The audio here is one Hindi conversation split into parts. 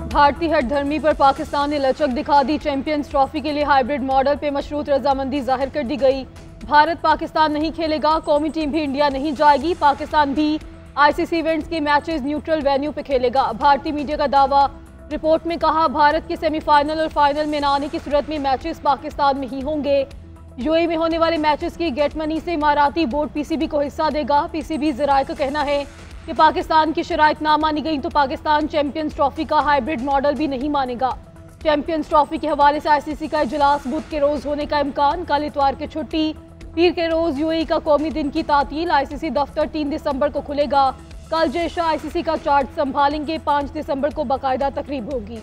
भारतीय हठधर्मी पर पाकिस्तान ने लचक दिखा दी। चैंपियंस ट्रॉफी के लिए हाइब्रिड मॉडल पे मशरूत रजामंदी जाहिर कर दी गई। भारत पाकिस्तान नहीं खेलेगा, कौमी टीम भी इंडिया नहीं जाएगी। पाकिस्तान भी आईसीसी इवेंट्स के मैचेस न्यूट्रल वेन्यू पे खेलेगा। भारतीय मीडिया का दावा। रिपोर्ट में कहा, भारत के सेमीफाइनल और फाइनल में न आने की सूरत में मैचेस पाकिस्तान में ही होंगे। यूएई में होने वाले मैचेस की गेट मनी से इमाराती बोर्ड पीसीबी को हिस्सा देगा। पीसीबी ज़राए का कहना है कि पाकिस्तान की शराइत ना मानी गई तो पाकिस्तान चैंपियंस ट्रॉफी का हाइब्रिड मॉडल भी नहीं मानेगा। चैंपियंस ट्रॉफी के हवाले से आईसीसी का इजलास बुध के रोज होने का इम्कान। कल इतवार की छुट्टी, पीर के रोज यूएई का कौमी दिन की तातील। आईसीसी दफ्तर 3 दिसंबर को खुलेगा। कल जयशाह आईसीसी का चार्ज संभालेंगे। 5 दिसंबर को बाकायदा तकरीब होगी।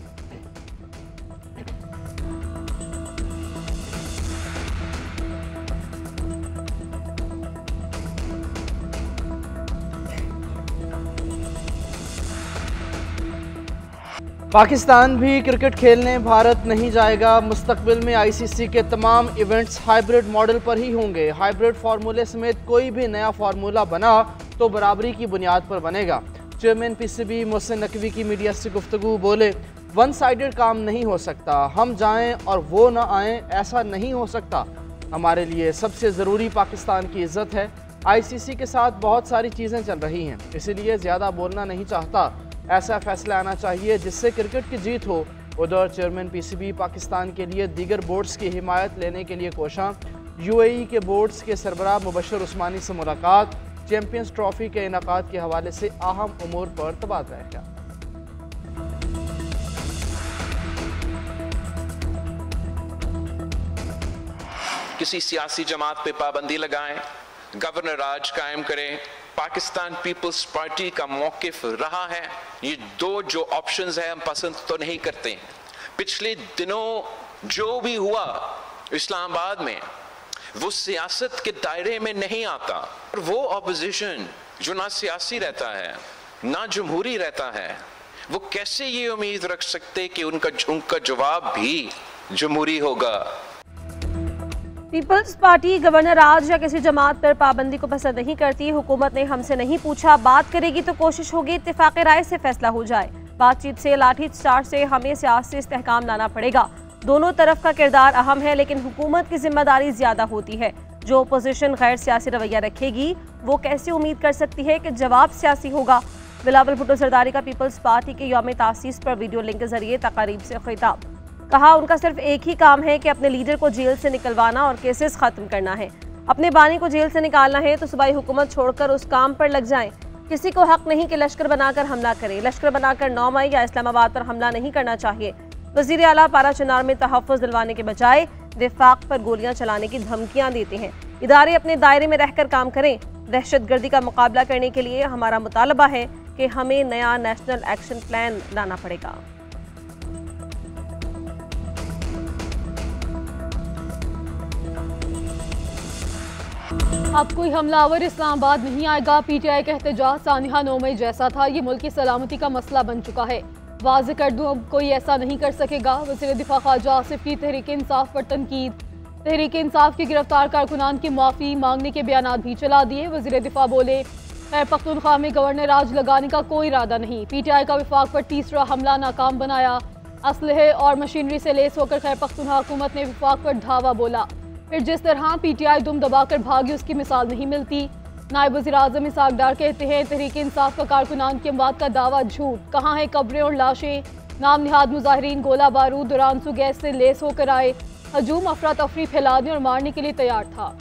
पाकिस्तान भी क्रिकेट खेलने भारत नहीं जाएगा। मुस्तकबिल में आईसीसी के तमाम इवेंट्स हाइब्रिड मॉडल पर ही होंगे। हाइब्रिड फार्मूले समेत कोई भी नया फार्मूला बना तो बराबरी की बुनियाद पर बनेगा। चेयरमैन पीसीबी मोहसिन नकवी की मीडिया से गुफ्तगू। बोले, वन साइडेड काम नहीं हो सकता। हम जाएं और वो ना आएं, ऐसा नहीं हो सकता। हमारे लिए सबसे ज़रूरी पाकिस्तान की इज़्ज़त है। आईसीसी के साथ बहुत सारी चीज़ें चल रही हैं, इसीलिए ज़्यादा बोलना नहीं चाहता। ऐसा फैसला आना चाहिए जिससे क्रिकेट की जीत हो। उधर चेयरमैन पीसीबी पाकिस्तान के लिए दीगर बोर्ड्स की हिमायत लेने के लिए कोशां। यूएई के बोर्ड्स के सरबराह मुबशर उस्मानी से मुलाकात। चैंपियंस ट्रॉफी के इनेकाद के हवाले से अहम उमूर पर तबादला ख्याल। किसी सियासी जमात पे पाबंदी लगाएं, गवर्नर राज कायम करें। पाकिस्तान पीपल्स पार्टी का मौकिफ रहा है, ये दो जो ऑप्शंस है हम पसंद तो नहीं करते। पिछले दिनों जो भी हुआ इस्लामाबाद में, वो सियासत के दायरे में नहीं आता। और वो ऑपोजिशन जो ना सियासी रहता है ना जमहूरी रहता है, वो कैसे ये उम्मीद रख सकते कि उनका जवाब भी जमहूरी होगा। पीपल्स पार्टी गवर्नर राज या किसी जमात पर पाबंदी को पसंद नहीं करती। हुकूमत ने हमसे नहीं पूछा, बात करेगी तो कोशिश होगी इत्तेफाक राय से फैसला हो जाए। बातचीत से, लाठी चार्ज से हमें सियासी इस्तेहकाम लाना पड़ेगा। दोनों तरफ का किरदार अहम है, लेकिन हुकूमत की जिम्मेदारी ज्यादा होती है। जो अपोजिशन गैर सियासी रवैया रखेगी वो कैसे उम्मीद कर सकती है कि जवाब सियासी होगा। बिलावल भुट्टो जरदारी का पीपल्स पार्टी के यौम तासीस पर वीडियो लिंक के जरिए तकारीब से खिताब। कहा, उनका सिर्फ एक ही काम है कि अपने लीडर को जेल से निकलवाना और केसेस खत्म करना है। अपने बानी को जेल से निकालना है तो सूबाई हुकूमत छोड़कर उस काम पर लग जाएं। किसी को हक नहीं कि लश्कर बनाकर हमला करे। लश्कर बनाकर 9 मई या इस्लामाबाद पर हमला नहीं करना चाहिए। वज़ीर आला पारा चनार में तहफ़्फ़ुज़ दिलवाने के बजाय विफाक पर गोलियां चलाने की धमकियां देते हैं। इदारे अपने दायरे में रहकर काम करें। दहशतगर्दी का मुकाबला करने के लिए हमारा मुतालबा है कि हमें नया नेशनल एक्शन प्लान लाना पड़ेगा। अब कोई हमलावर इस्लामाबाद नहीं आएगा। पीटीआई का एहतजाज सानिहा 9 मई जैसा था। ये मुल्क की सलामती का मसला बन चुका है। वाज़े कर दूं, अब कोई ऐसा नहीं कर सकेगा। वज़ीर दिफा ख्वाजा आसिफ की तहरीक इंसाफ पर तनकीद। तहरीक इंसाफ के गिरफ्तार कारकुनान की माफ़ी मांगने के बयान भी चला दिए। वज़ीर दिफा बोले, खैबर पख्तूनख्वा में गवर्नर राज लगाने का कोई इरादा नहीं। पीटीआई का विफाक पर तीसरा हमला नाकाम बनाया। असलहे और मशीनरी से लेस होकर खैबर पख्तूनख्वा हुकूमत ने विफाक पर धावा बोला। फिर जिस तरह पीटीआई दुम दबाकर भागी उसकी मिसाल नहीं मिलती। नायब वज़ीर आज़म इसाक डार कहते हैं, तहरीक इंसाफ का कारकुनान की अमवात का दावा झूठ। कहाँ है कब्रें और लाशें। नाम निहाद मुजाहिरीन गोला बारूद और आंसू गैस से लेस होकर आए। हजूम अफरा तफरी फैलाने और मारने के लिए तैयार था।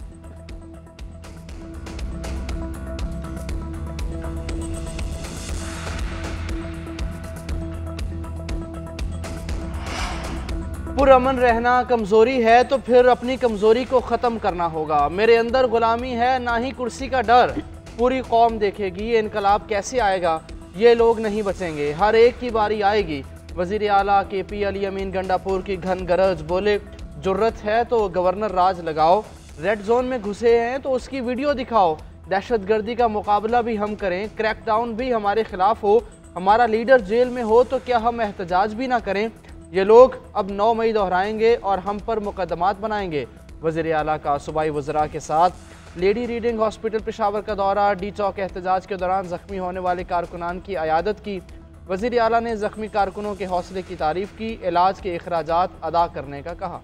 पुरअमन रहना कमज़ोरी है तो फिर अपनी कमज़ोरी को ख़त्म करना होगा। मेरे अंदर गुलामी है, ना ही कुर्सी का डर। पूरी कौम देखेगी ये इनकलाब कैसे आएगा। ये लोग नहीं बचेंगे, हर एक की बारी आएगी। वज़ीर आला KP अली अमीन गंडापुर की घन गरज। बोले, जुर्रत है तो गवर्नर राज लगाओ। रेड जोन में घुसे हैं तो उसकी वीडियो दिखाओ। दहशतगर्दी का मुकाबला भी हम करें, क्रैकडाउन भी हमारे खिलाफ हो। हमारा लीडर जेल में हो तो क्या हम एहतजाज भी ना करें। ये लोग अब 9 मई दोहराएंगे और हम पर मुकदमात बनाएंगे। वज़ीर आला का सूबाई वज़रा के साथ लेडी रीडिंग हॉस्पिटल पेशावर का दौरा। डी चौक एहतजाज के दौरान ज़ख्मी होने वाले कारकुनान की अयादत की। वज़ीर आला ने ज़ख्मी कारकुनों के हौसले की तारीफ की, इलाज के अखराजात अदा करने का कहा।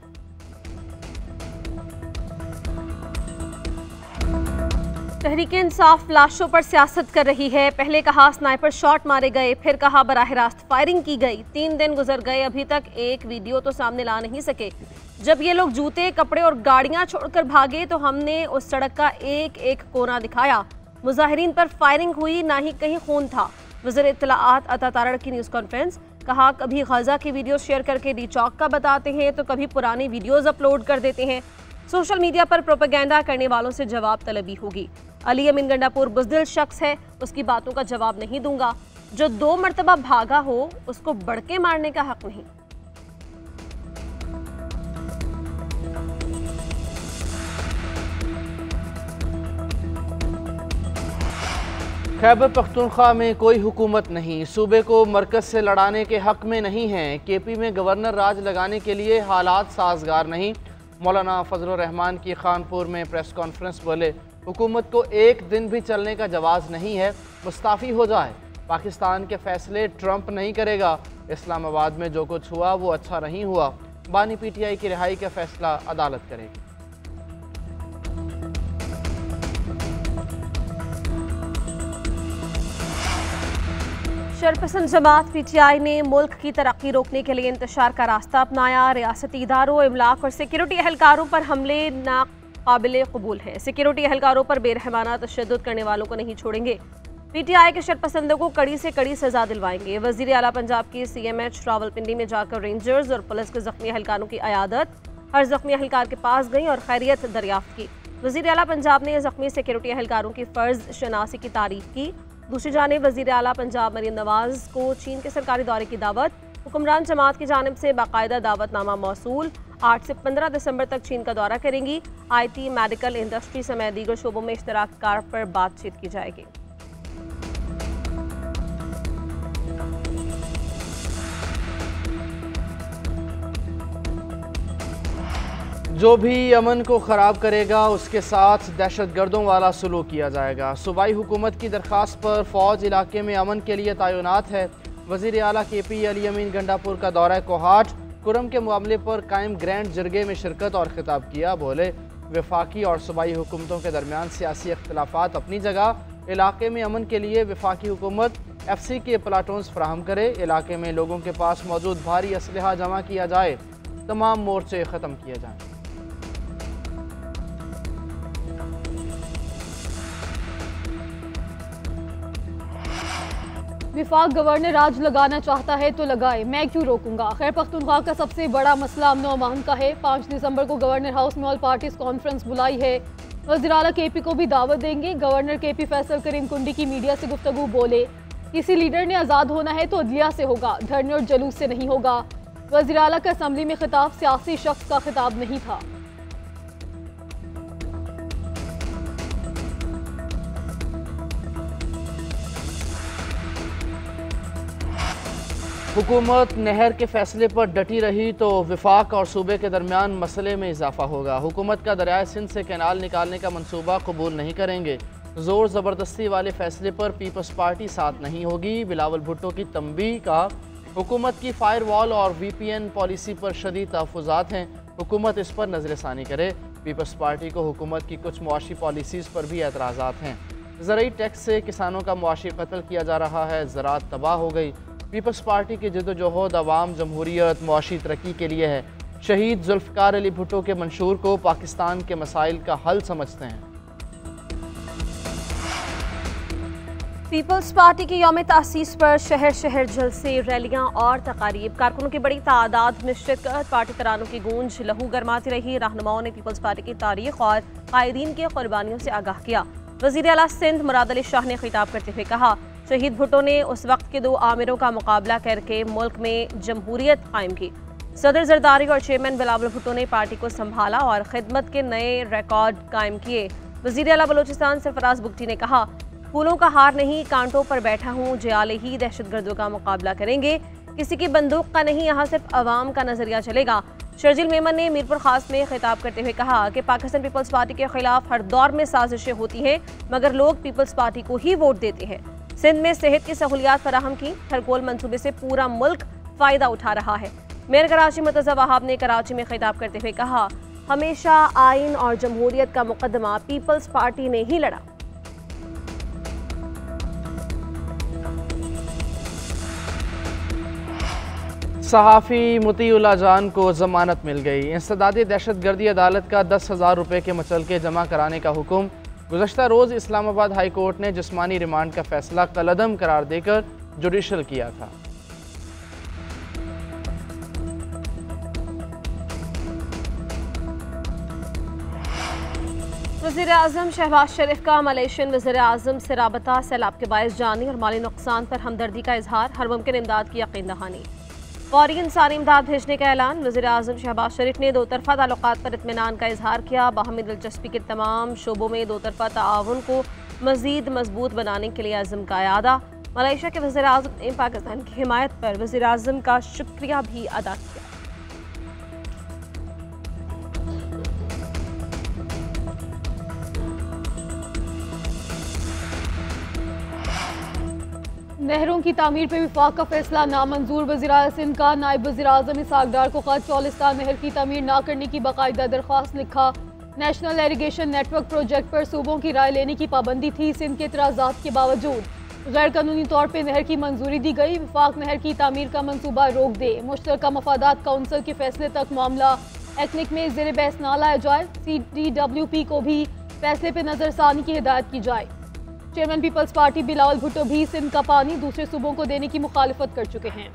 तहरीक इंसाफ लाशों पर सियासत कर रही है। पहले कहा स्नाइपर शॉट मारे गए, फिर कहा बराह रास्त फायरिंग की गई। 3 दिन गुजर गए, अभी तक एक वीडियो तो सामने ला नहीं सके। जब ये लोग जूते, कपड़े और गाड़ियां छोड़कर भागे तो हमने उस सड़क का एक एक कोना दिखाया। मुजाहिरीन पर फायरिंग हुई, ना ही कहीं खून था। वज़ीर इत्तलाआत अता तारड़ की न्यूज़ कॉन्फ्रेंस, कहा कभी गजा की वीडियो शेयर करके डी चौक का बताते हैं तो कभी पुरानी वीडियोज़ अपलोड कर देते हैं। सोशल मीडिया पर प्रोपेगेंडा करने वालों से जवाब तलबी होगी। अली अमीन गंडापुर बुज़दिल शख्स है, उसकी बातों का जवाब नहीं दूंगा। जो 2 मरतबा भागा हो उसको बड़के मारने का हक नहीं। खैबर पख्तूनख्वा में कोई हुकूमत नहीं, सूबे को मरकज से लड़ाने के हक में नहीं है। केपी में गवर्नर राज लगाने के लिए हालात साजगार नहीं। मौलाना फजलुर रहमान की खानपुर में प्रेस कॉन्फ्रेंस, बोले हुकूमत को एक दिन भी चलने का जवाज़ नहीं है, मुस्ताफ़ी हो जाए। पाकिस्तान के फैसले ट्रंप नहीं करेगा। इस्लामाबाद में जो कुछ हुआ वो अच्छा नहीं हुआ। बानी PTI की रिहाई का फैसला अदालत करेगी। शरपसंद जमात PTI ने मुल्क की तरक्की रोकने के लिए इंतशार का रास्ता अपनाया। रियासती इदारों, इमलाक और सिक्योरिटी एहलकारों पर हमले नाकाबिले कबूल हैं। सिक्योरिटी एहलकारों पर बेरहमाना तशद्दुद करने वालों को नहीं छोड़ेंगे। PTI के शरपसंदों को कड़ी से कड़ी सजा दिलवाएंगे। वज़ीर आला पंजाब की CMH रावलपिंडी में जाकर रेंजर्स और पुलिस के जख्मी एहलकारों की अयादत, हर जख्मी एहलकार के पास गई और खैरियत दरियाफ्त की। वज़ीर आला पंजाब ने जख्मी सिक्योरिटी एहलकारों की फ़र्ज शनासी की तारीफ की। दूसरी जानिब वज़ीर आला पंजाब मरीम नवाज को चीन के सरकारी दौरे की दावत। हुक्मरान जमात की जानिब से बाकायदा दावतनामा मौसूल। 8 से 15 दिसंबर तक चीन का दौरा करेंगी। IT, मेडिकल, इंडस्ट्री समेत दीगर शोबों में इश्तराक पर बातचीत की जाएगी। जो भी अमन को ख़राब करेगा उसके साथ दहशतगर्दों वाला सलूक किया जाएगा। सूबाई हुकूमत की दरख्वास्त पर फ़ौज इलाके में अमन के लिए तैनात है। वज़ीर आला KP अली अमीन गंडापुर का दौरा कोहाट, कुरम के मामले पर कायम ग्रैंड जरगे में शिरकत और खिताब किया। बोले वफाकी और सूबाई हुकूमतों के दरमियान सियासी इख्तलाफात अपनी जगह, इलाके में अमन के लिए वफाकी हुकूमत FC के प्लाटून्स फराहम करे। इलाके में लोगों के पास मौजूद भारी असलहा जमा किया जाए, तमाम मोर्चे ख़त्म किए जाएँ। विफाक गवर्नर राज लगाना चाहता है तो लगाए, मैं क्यों रोकूंगा। खैर पख्तूनख्वा का सबसे बड़ा मसला अमन व अमान का है। 5 दिसंबर को गवर्नर हाउस में ऑल पार्टीज कॉन्फ्रेंस बुलाई है। वज़ीर आला KP को भी दावत देंगे। गवर्नर KP फैसल करीम कुंडी की मीडिया से गुफ्तगू, बोले किसी लीडर ने आज़ाद होना है तो अदलिया से होगा, धरने और जलूस से नहीं होगा। वज़ीर आला का असम्बली में खिताब सियासी शख्स का खिताब नहीं था। हुकूमत नहर के फैसले पर डटी रही तो विफाक और सूबे के दरमियान मसले में इजाफा होगा। हुकूमत का दरियाए सिंध से कैनाल निकालने का मंसूबा कबूल नहीं करेंगे। जोर ज़बरदस्ती वाले फैसले पर पीपल्स पार्टी साथ नहीं होगी। बिलावल भुट्टो की तंबीह का, हुकूमत की फायर वॉल और VPN पॉलिसी पर शदीद तहफ़्फ़ुज़ात हैं, हुकूमत इस पर नज़रसानी करे। पीपल्स पार्टी को हुकूमत की कुछ मुआशी पॉलिसीज़ पर भी एतराज़ात हैं। ज़रूरी टैक्स से किसानों का मुआशी कत्ल किया जा रहा है, ज़राअत तबाह हो गई। पीपल्स पार्टी की जद्दोजहद अवाम, जमहूरियत, मुआशी तरक्की के लिए है। शहीद जुल्फ़िकार अली भुट्टो के मंशूर को पाकिस्तान के मसाइल का हल समझते हैं। पीपल्स पार्टी की यौम तासीस पर शहर शहर जलसे, रैलियां और तकारीब। कारकुनों की बड़ी तादाद में शिरकत, पार्टी तरानों की गूंज लहू गरमाती रही। रहनुमाओं ने पीपल्स पार्टी की तारीख और कायदीन के कुर्बानियों से आगाह किया। वज़ीर आला सिंध मुराद अली शाह ने खिताब करते हुए कहा, शहीद भुट्टो ने उस वक्त के 2 आमिरों का मुकाबला करके मुल्क में जमहूरियत कायम की। सदर जरदारी और चेयरमैन बिलावल भुट्टो ने पार्टी को संभाला और खिदमत के नए रिकॉर्ड कायम किए। वज़ीर आला बलूचिस्तान सरफराज बुगटी ने कहा, फूलों का हार नहीं, कांटों पर बैठा हूँ, जयाले ही दहशतगर्दों का मुकाबला करेंगे, किसी की बंदूक का नहीं, यहाँ सिर्फ अवाम का नजरिया चलेगा। शर्जिल मेमन ने मीरपुर खास में खिताब करते हुए कहा कि पाकिस्तान पीपल्स पार्टी के खिलाफ हर दौर में साजिशें होती हैं, मगर लोग पीपल्स पार्टी को ही वोट देते हैं। सिंध में सेहत की सहूलियात फराहम की। खरगोल मंसूबे से पूरा मुल्क फ़ायदा उठा रहा है। मेयर कराची मुर्तज़ा वहाब ने कराची में खिताब करते हुए कहा, हमेशा आइन और जमहूरियत का मुकदमा पीपल्स पार्टी ने ही लड़ा। सहाफ़ी मुतीउल्लाह जान को जमानत मिल गई। इंसदादी दहशतगर्दी अदालत का 10,000 रुपये के मुचलके जमा कराने का हुक्म। गुज़श्ता रोज़ इस्लामाबाद हाई कोर्ट ने जिस्मानी रिमांड का फैसला कलअदम करार देकर जुडिशल किया था। वज़ीर-ए-आज़म शहबाज शरीफ का मलेशियन वज़ीर-ए-आज़म से राबता, सैलाब के बायस जानी और माली नुकसान पर हमदर्दी का इजहार, हर मुमकिन इमदाद की यकीन दहानी। फौरी इंसानी इमदाद भेजने का ऐलान। वज़ीर-ए-आज़म शहबाज शरीफ ने दो तरफ़ा ताल्लुकात पर इत्मीनान का इजहार किया। बाहमी दिलचस्पी के तमाम शोबों में दो तरफ़ा ताआवुन को मज़ीद मजबूत बनाने के लिए अज़्म का इरादा। मलेशिया के वज़ीर-ए-आज़म ने पाकिस्तान की हिमायत पर वज़ीर-ए-आज़म का शुक्रिया भी अदा किया। नहरों की तामीर पर विफाक का फैसला नामंजूर। वज़ीर-ए-आज़म सिंध का नायब वज़ीर-ए-आज़म इसहाक डार को खत। चौलिस्तान नहर की तामीर न करने की बाकायदा दरख्वास्त लिखा। नेशनल इरिगेशन नेटवर्क प्रोजेक्ट पर सूबों की राय लेने की पाबंदी थी। सिंध के एतराज़ात के बावजूद गैर कानूनी तौर पर नहर की मंजूरी दी गई। विफाक नहर की तामीर का मनसूबा रोक दे। मुश्तरका मफादात काउंसिल के फैसले तक मामला एक्निक में ज़ेर बहस न लाया जाए। CDWP को भी फैसले पर नजरसानी की हिदायत की जाए। Chairman people's party Bilawal Bhutto भी सिंध का पानी दूसरे सूबों को देने की मुखालिफत कर चुके हैं।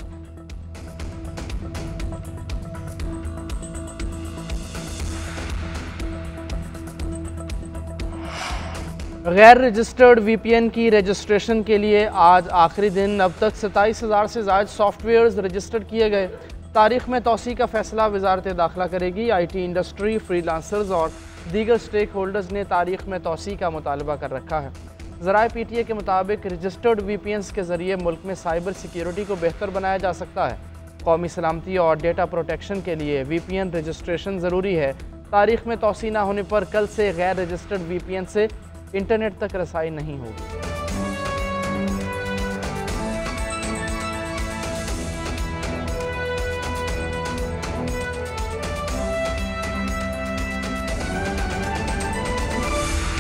गैर रजिस्टर्ड VPN की रजिस्ट्रेशन के लिए आज आखिरी दिन। अब तक 27,000 से ज़ायद सॉफ्टवेयर्स रजिस्टर किए गए। तारीख में तौसी का फैसला वजारत दाखिला करेगी। IT इंडस्ट्री, फ्रीलांसर्स और दीगर स्टेक होल्डर्स ने तारीख में तौसी का मुतालबा कर रखा है। ज़राए PTA के मुताबिक रजिस्टर्ड VPNs के ज़रिए मुल्क में साइबर सिक्योरिटी को बेहतर बनाया जा सकता है। कौमी सलामती और डेटा प्रोटेक्शन के लिए VPN रजिस्ट्रेशन ज़रूरी है। तारीख में तौसी न होने पर कल से गैर रजिस्टर्ड VPN से इंटरनेट तक रसाई नहीं होगी।